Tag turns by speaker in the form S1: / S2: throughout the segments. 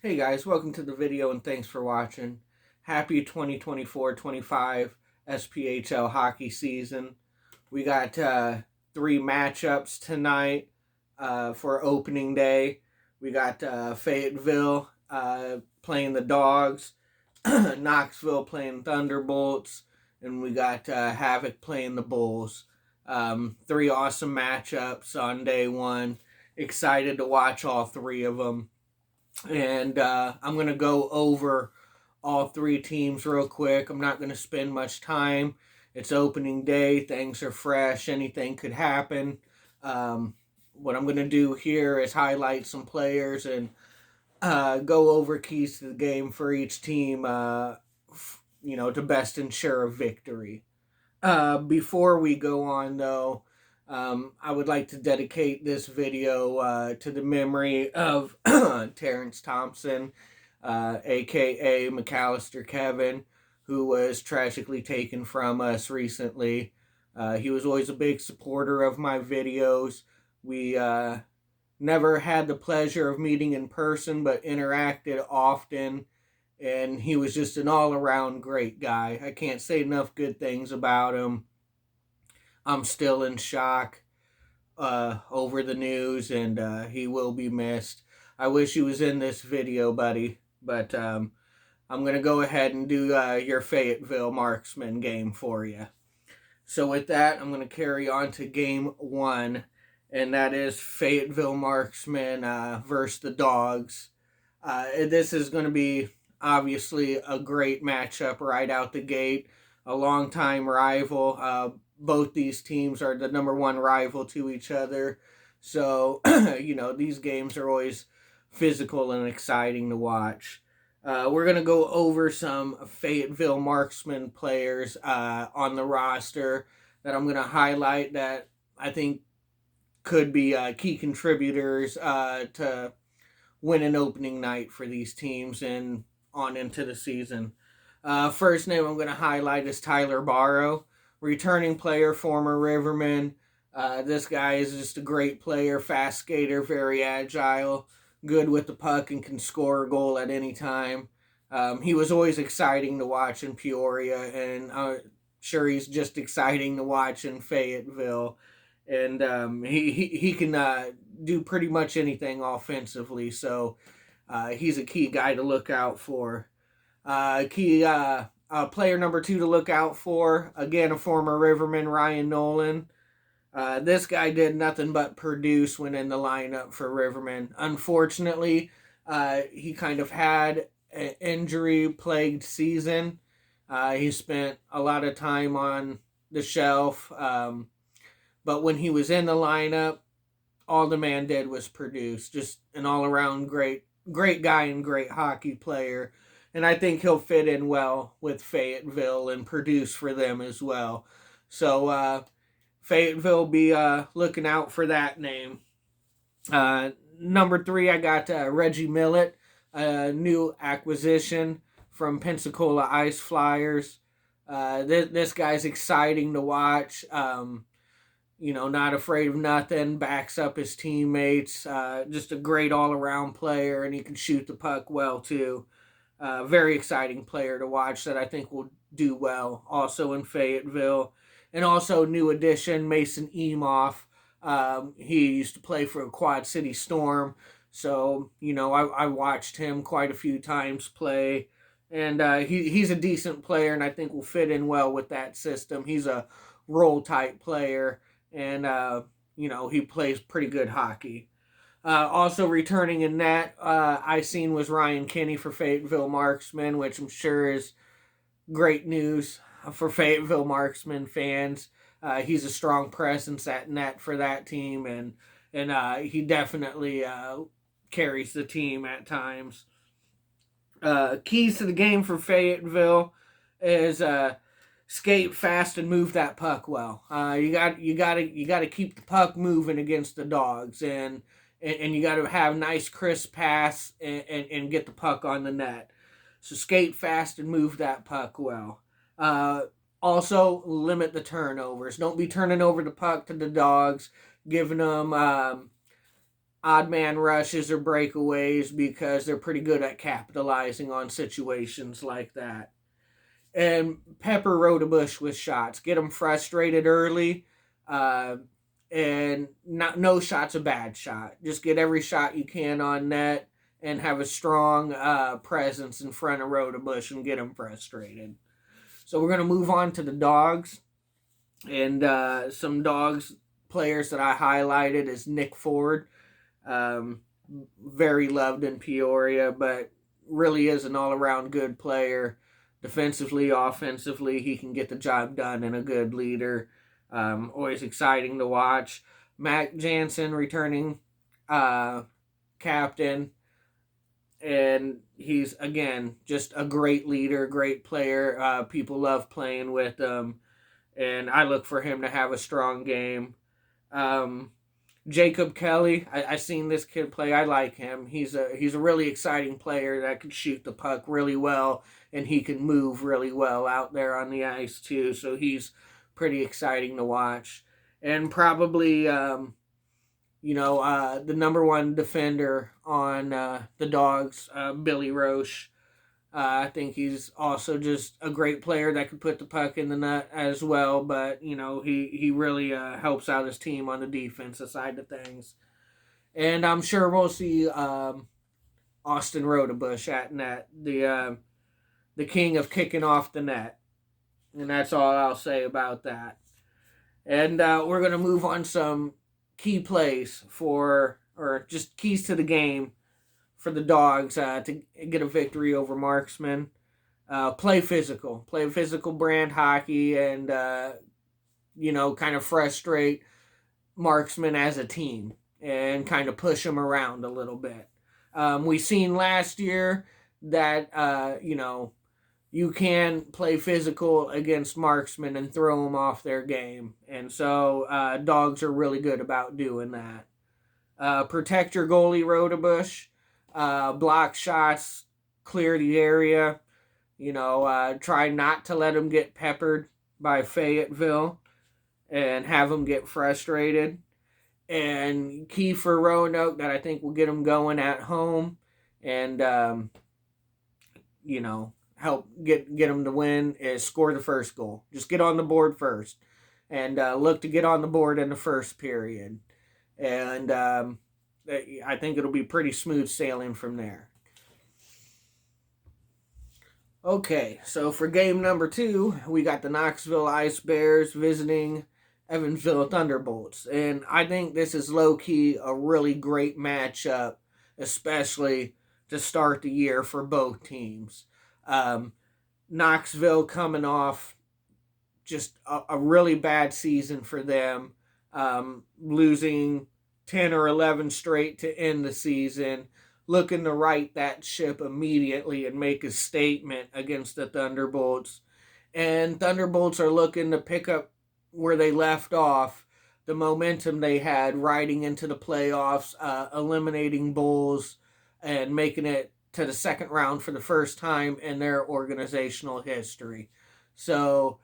S1: Hey guys, welcome to the video and thanks for watching. Happy 2024-25 SPHL hockey season. We got three matchups tonight for opening day. We got Fayetteville playing the Dawgs, Knoxville playing Thunderbolts, and we got Havoc playing the Bulls. Three awesome matchups on day one. Excited to watch all three of them. And I'm going to go over all three teams real quick. I'm not going to spend much time. It's opening day. Things are fresh. Anything could happen. What I'm going to do here is highlight some players and go over keys to the game for each team, to best ensure a victory. Before we go on, though, I would like to dedicate this video to the memory of Terrence Thompson, a.k.a. McAllister Kevin, who was tragically taken from us recently. He was always a big supporter of my videos. We never had the pleasure of meeting in person, but interacted often, and he was just an all-around great guy. I can't say enough good things about him. I'm still in shock over the news, and he will be missed. I wish he was in this video, buddy, but I'm going to go ahead and do your Fayetteville Marksmen game for you. So with that, I'm going to carry on to game one, and that is Fayetteville Marksmen versus the Dawgs. This is going to be obviously a great matchup right out the gate. A longtime rival. Both these teams are the number one rival to each other. So, these games are always physical and exciting to watch. We're going to go over some Fayetteville Marksmen players on the roster that I'm going to highlight that I think could be key contributors to win an opening night for these teams and on into the season. First name I'm going to highlight is Tyler Barrow, returning player, former Rivermen. This guy is just a great player, fast skater, very agile, good with the puck, and can score a goal at any time. He was always exciting to watch in Peoria, and I'm sure he's just exciting to watch in Fayetteville. And he can do pretty much anything offensively, so he's a key guy to look out for. Player number two to look out for, again, a former Riverman, Ryan Nolan. This guy did nothing but produce when in the lineup for Riverman. Unfortunately, he kind of had an injury-plagued season. He spent a lot of time on the shelf, but when he was in the lineup, all the man did was produce. Just an all-around great guy and great hockey player. And I think he'll fit in well with Fayetteville and produce for them as well. So Fayetteville be looking out for that name. Number three, I got Reggie Millett, a new acquisition from Pensacola Ice Flyers. This guy's exciting to watch. Not afraid of nothing, backs up his teammates. Just a great all-around player, and he can shoot the puck well too. Very exciting player to watch that I think will do well also in Fayetteville. And also new addition, Mason Emoff. He used to play for Quad City Storm. So, I watched him quite a few times play. And he's a decent player, and I think will fit in well with that system. He's a role-type player, and, he plays pretty good hockey. Also returning in that I seen was Ryan Kinney for Fayetteville Marksmen, which I'm sure is great news for Fayetteville Marksmen fans. He's a strong presence at net for that team, and he definitely carries the team at times. Keys to the game for Fayetteville is skate fast and move that puck well. You got to keep the puck moving against the Dawgs, and you got to have nice crisp pass and get the puck on the net. So skate fast and move that puck well. Also, limit the turnovers. Don't be turning over the puck to the Dawgs, giving them odd man rushes or breakaways because they're pretty good at capitalizing on situations like that. And pepper Rodebush with shots. Get them frustrated early. And no shot's a bad shot. Just get every shot you can on net and have a strong presence in front of Rodebush and get them frustrated. So we're going to move on to the Dawgs. And some Dawgs players that I highlighted is Nick Ford. Very loved in Peoria, but really is an all-around good player. Defensively, offensively, he can get the job done and a good leader. Always exciting to watch. Mac Jansen returning captain. And he's, again, just a great leader, great player. People love playing with him. And I look for him to have a strong game. Jacob Kelly, I seen this kid play. I like him. He's a really exciting player that can shoot the puck really well, and he can move really well out there on the ice too. So he's pretty exciting to watch. And probably, the number one defender on the Dawgs, Billy Roche. I think he's also just a great player that could put the puck in the net as well. But, he really helps out his team on the defensive side of things. And I'm sure we'll see Austin Rodebush at net, the king of kicking off the net. And that's all I'll say about that. And we're going to move on some key plays or just keys to the game for the Dawgs to get a victory over Marksmen. Play physical brand hockey, and kind of frustrate Marksmen as a team and kind of push them around a little bit. We seen last year that you can play physical against Marksmen and throw them off their game, and so Dawgs are really good about doing that. Protect your goalie, Rodebush. Block shots, clear the area. Try not to let them get peppered by Fayetteville and have them get frustrated. And key for Roanoke that I think will get them going at home and, help get them to win is score the first goal. Just get on the board first and look to get on the board in the first period. And I think it'll be pretty smooth sailing from there. Okay, so for game number 2, we got the Knoxville Ice Bears visiting Evansville Thunderbolts. And I think this is low-key a really great matchup, especially to start the year for both teams. Knoxville coming off just a really bad season for them, losing 10 or 11 straight to end the season, looking to right that ship immediately and make a statement against the Thunderbolts. And Thunderbolts are looking to pick up where they left off, the momentum they had riding into the playoffs, eliminating Bulls and making it to the second round for the first time in their organizational history. So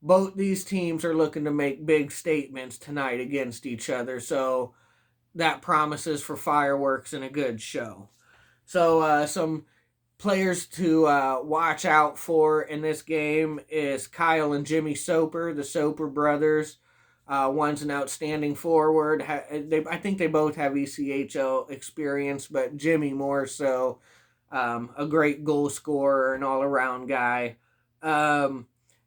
S1: both these teams are looking to make big statements tonight against each other. So that promises for fireworks and a good show. So some players to watch out for in this game is Kyle and Jimmy Soper, the Soper brothers. One's an outstanding forward. I think they both have ECHL experience, but Jimmy more so. A great goal scorer, an all-around guy.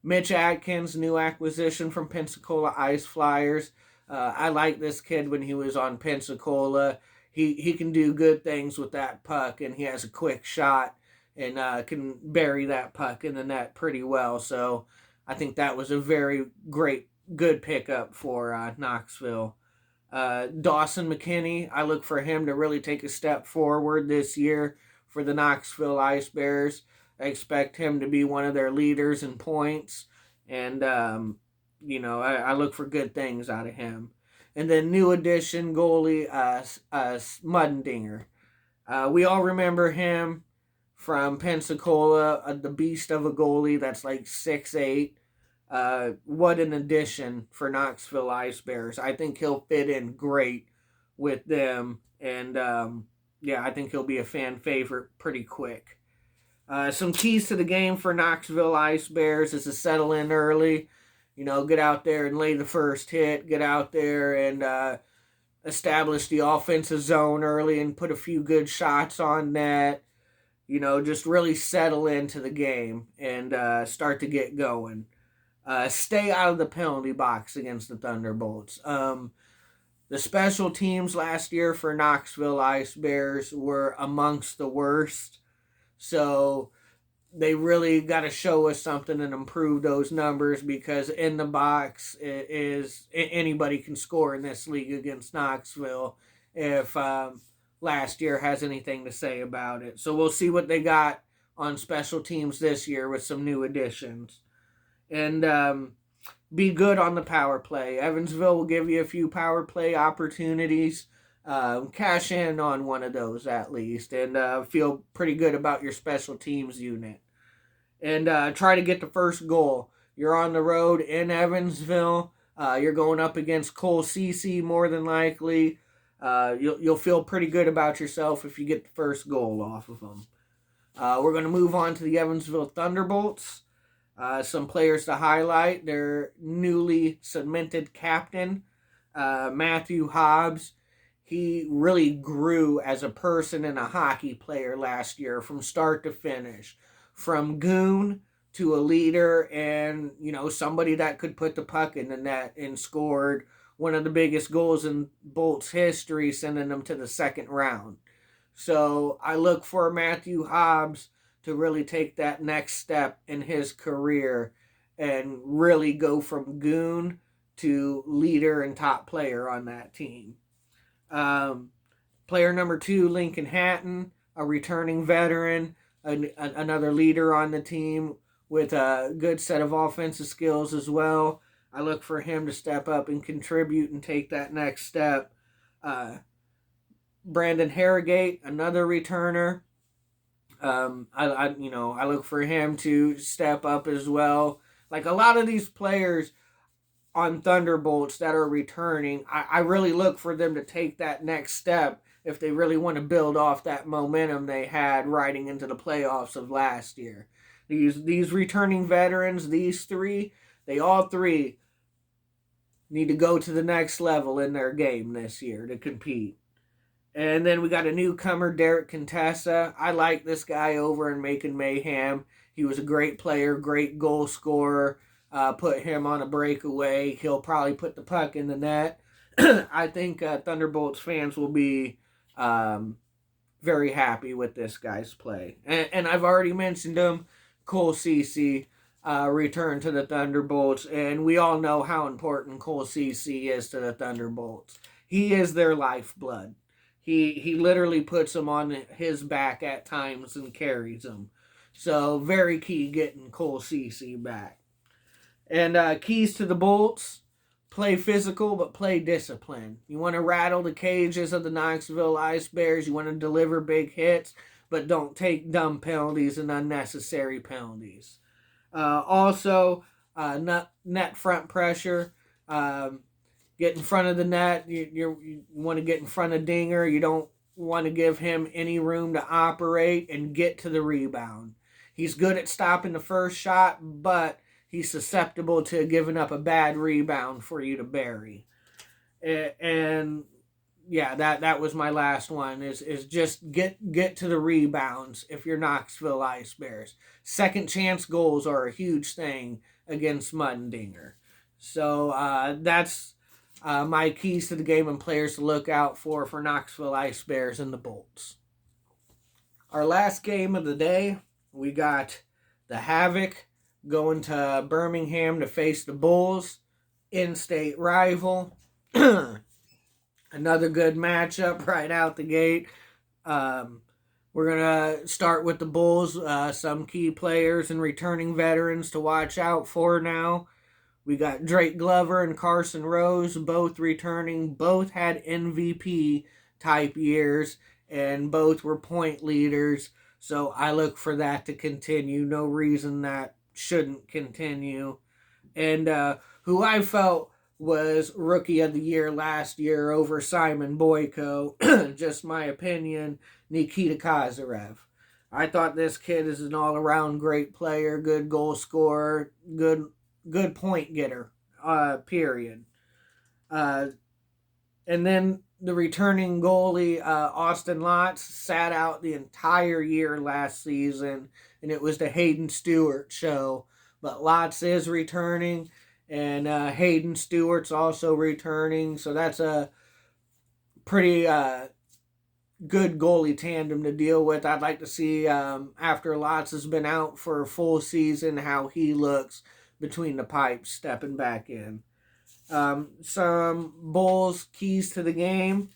S1: Mitch Atkins, new acquisition from Pensacola Ice Flyers. I like this kid when he was on Pensacola. He can do good things with that puck, and he has a quick shot and can bury that puck in the net pretty well. So I think that was a very good pickup for Knoxville. Dawson McKinney, I look for him to really take a step forward this year for the Knoxville Ice Bears. I expect him to be one of their leaders in points, and I look for good things out of him. And then new addition goalie, Mudendinger. We all remember him from Pensacola, the beast of a goalie that's like 6'8". What an addition for Knoxville Ice Bears. I think he'll fit in great with them And yeah, I think he'll be a fan favorite pretty quick. Some keys to the game for Knoxville Ice Bears is to settle in early. Get out there and lay the first hit. Get out there and establish the offensive zone early and put a few good shots on net. Just really settle into the game and start to get going. Stay out of the penalty box against the Thunderbolts. The special teams last year for Knoxville Ice Bears were amongst the worst. So they really got to show us something and improve those numbers, because in the box anybody can score in this league against Knoxville if last year has anything to say about it. So we'll see what they got on special teams this year with some new additions. And be good on the power play. Evansville will give you a few power play opportunities. Cash in on one of those at least, and feel pretty good about your special teams unit. And try to get the first goal. You're on the road in Evansville. You're going up against Cole Cece more than likely. You'll feel pretty good about yourself if you get the first goal off of them. We're going to move on to the Evansville Thunderbolts. Some players to highlight: their newly cemented captain, Matthew Hobbs. He really grew as a person and a hockey player last year from start to finish. From goon to a leader and, somebody that could put the puck in the net, and scored one of the biggest goals in Bolts history, sending them to the second round. So I look for Matthew Hobbs to really take that next step in his career and really go from goon to leader and top player on that team. Player number 2, Lincoln Hatton, a returning veteran, another leader on the team with a good set of offensive skills as well. I look for him to step up and contribute and take that next step. Brandon Harrogate, another returner. I look for him to step up as well. Like a lot of these players on Thunderbolts that are returning, I really look for them to take that next step if they really want to build off that momentum they had riding into the playoffs of last year. These returning veterans, these three, they all three need to go to the next level in their game this year to compete. And then we got a newcomer, Derek Contessa. I like this guy over in Macon Mayhem. He was a great player, great goal scorer. Put him on a breakaway. He'll probably put the puck in the net. I think Thunderbolts fans will be very happy with this guy's play. And I've already mentioned him, Cole Cece, returned to the Thunderbolts. And we all know how important Cole Cece is to the Thunderbolts. He is their lifeblood. He literally puts them on his back at times and carries them. So very key getting Cole Cece back. And keys to the Bolts: play physical, but play discipline. You want to rattle the cages of the Knoxville Ice Bears. You want to deliver big hits, but don't take dumb penalties and unnecessary penalties. Also, net front pressure. Get in front of the net. You want to get in front of Dinger. You don't want to give him any room to operate, and get to the rebound. He's good at stopping the first shot, but he's susceptible to giving up a bad rebound for you to bury. And yeah, that was my last one, is just get to the rebounds if you're Knoxville Ice Bears. Second chance goals are a huge thing against Mundinger. So that's my keys to the game and players to look out for Knoxville Ice Bears and the Bolts. Our last game of the day, we got the Havoc going to Birmingham to face the Bulls, in-state rival. Another good matchup right out the gate. We're going to start with the Bulls. Some key players and returning veterans to watch out for now. We got Drake Glover and Carson Rose, both returning. Both had MVP-type years, and both were point leaders. So I look for that to continue. No reason that shouldn't continue. And who I felt was Rookie of the Year last year over Simon Boyko. Just my opinion, Nikita Kazarev. I thought this kid is an all-around great player, good goal scorer, good point getter, period. And then the returning goalie, Austin Lotz, sat out the entire year last season, and it was the Hayden Stewart show. But Lotz is returning, and Hayden Stewart's also returning, so that's a pretty good goalie tandem to deal with. I'd like to see, after Lotz has been out for a full season, how he looks between the pipes stepping back in. Some Bulls keys to the game: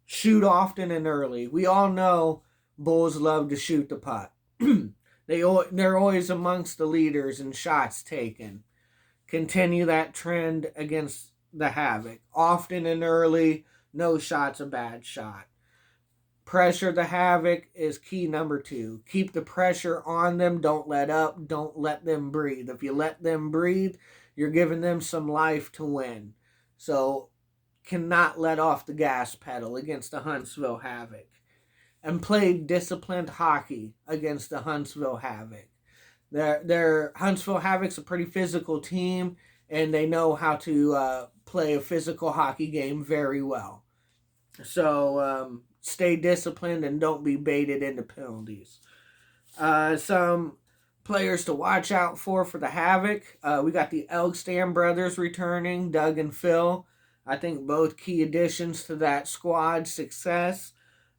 S1: shoot often and early. We all know Bulls love to shoot the puck. They're always amongst the leaders in shots taken. Continue that trend against the Havoc. Often and early, no shot's a bad shot. Pressure the Havoc is key number 2. Keep the pressure on them. Don't let up. Don't let them breathe. If you let them breathe, you're giving them some life to win. So, cannot let off the gas pedal against the Huntsville Havoc. And play disciplined hockey against the Huntsville Havoc. Their Huntsville Havoc's a pretty physical team, and they know how to play a physical hockey game very well. So, stay disciplined and don't be baited into penalties. Some players to watch out for the Havoc. We got the Elkstam brothers returning, Doug and Phil. I think both key additions to that squad's success.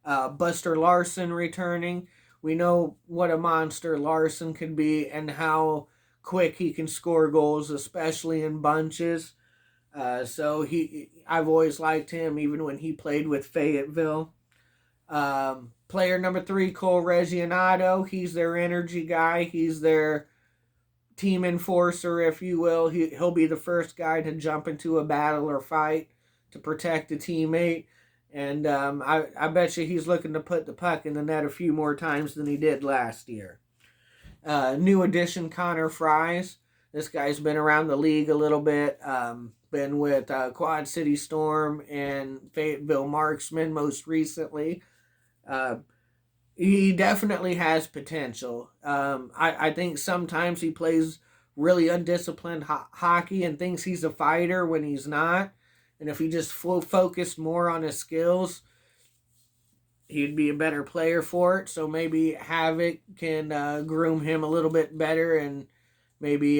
S1: Buster Larson returning. We know what a monster Larson can be and how quick he can score goals, especially in bunches. So I've always liked him, even when he played with Fayetteville. Player number 3, Cole Reggianato. He's their energy guy. He's their team enforcer, if you will. He'll be the first guy to jump into a battle or fight to protect a teammate. And I bet you he's looking to put the puck in the net a few more times than he did last year. New addition, Connor Fries. This guy's been around the league a little bit. Been with Quad City Storm and Fayetteville Marksmen most recently. He definitely has potential. I think sometimes he plays really undisciplined hockey and thinks he's a fighter when he's not. And if he just focused more on his skills, he'd be a better player for it. So maybe Havoc can groom him a little bit better and maybe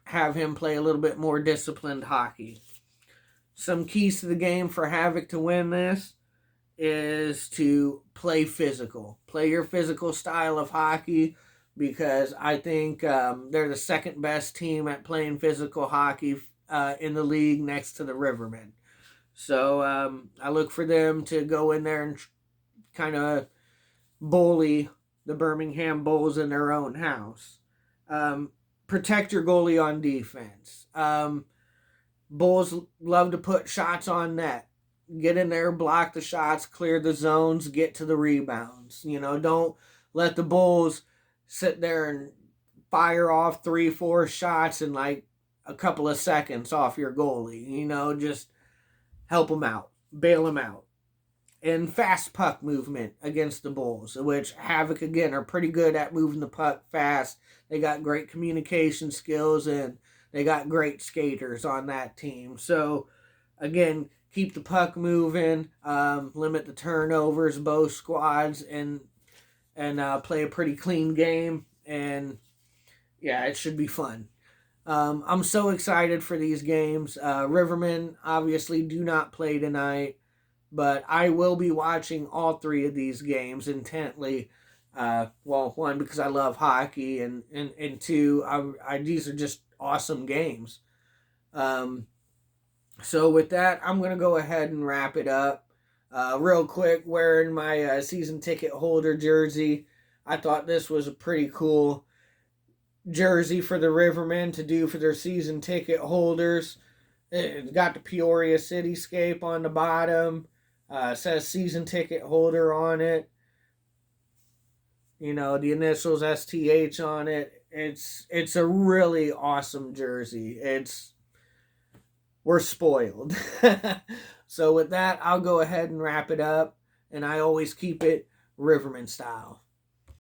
S1: have him play a little bit more disciplined hockey. Some keys to the game for Havoc to win this is to play physical. Play your physical style of hockey, because I think they're the second best team at playing physical hockey in the league, next to the Rivermen. So I look for them to go in there and kind of bully the Birmingham Bulls in their own house. Protect your goalie on defense. Bulls love to put shots on net. Get in there, block the shots, clear the zones, get to the rebounds. Don't let the Bulls sit there and fire off 3-4 shots in like a couple of seconds off your goalie. Just help them out, bail them out. And fast puck movement against the Bulls, which Havoc, again, are pretty good at moving the puck fast. They got great communication skills, and they got great skaters on that team. So, again, keep the puck moving, limit the turnovers, both squads, and play a pretty clean game. And, yeah, it should be fun. I'm so excited for these games. Rivermen obviously do not play tonight, but I will be watching all 3 of these games intently. One, because I love hockey, and 2, these are just awesome games. So with that, I'm going to go ahead and wrap it up. Real quick, wearing my season ticket holder jersey. I thought this was a pretty cool jersey for the Rivermen to do for their season ticket holders. It's got the Peoria cityscape on the bottom. Says season ticket holder on it. The initials STH on it. It's a really awesome jersey. It's we're spoiled. So with that, I'll go ahead and wrap it up. And I always keep it Rivermen style.